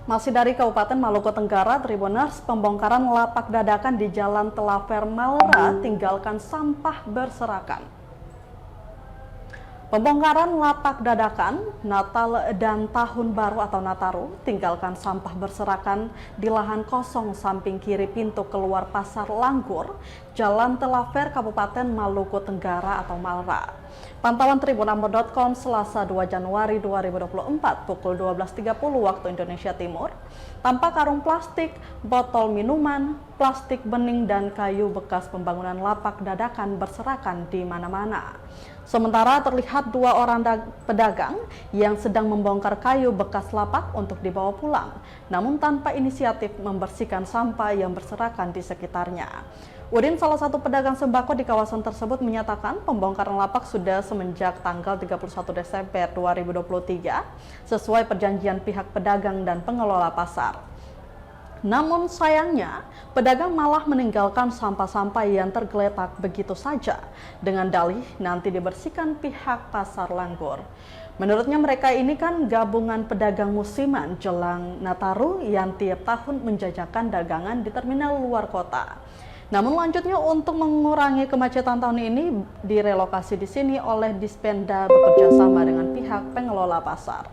Masih dari Kabupaten Maluku Tenggara, Tribuners, pembongkaran lapak dadakan di Jalan Telaver Malra tinggalkan sampah berserakan. Pembongkaran lapak dadakan Natal dan Tahun Baru atau Nataru tinggalkan sampah berserakan di lahan kosong samping kiri pintu keluar Pasar Langgur, Jalan Telaver, Kabupaten Maluku Tenggara atau Malra. Pantauan tribunambon.com Selasa 2 Januari 2024 pukul 12.30 waktu Indonesia Timur, tampak karung plastik, botol minuman, plastik bening dan kayu bekas pembangunan lapak dadakan berserakan di mana-mana. Sementara terlihat dua orang pedagang yang sedang membongkar kayu bekas lapak untuk dibawa pulang, namun tanpa inisiatif membersihkan sampah yang berserakan di sekitarnya. Udin, salah satu pedagang sembako di kawasan tersebut, menyatakan pembongkaran lapak sudah semenjak tanggal 31 Desember 2023 sesuai perjanjian pihak pedagang dan pengelola pasar. Namun sayangnya, pedagang malah meninggalkan sampah-sampah yang tergeletak begitu saja dengan dalih nanti dibersihkan pihak Pasar Langgur. Menurutnya mereka ini kan gabungan pedagang musiman jelang Nataru yang tiap tahun menjajakan dagangan di terminal luar kota. Namun lanjutnya untuk mengurangi kemacetan tahun ini direlokasi di sini oleh Dispenda bekerja sama dengan pihak pengelola pasar.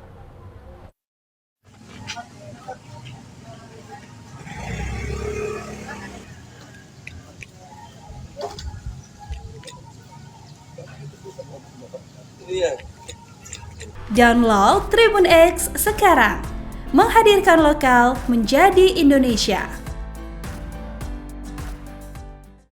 Download Tribun X sekarang, menghadirkan lokal menjadi Indonesia.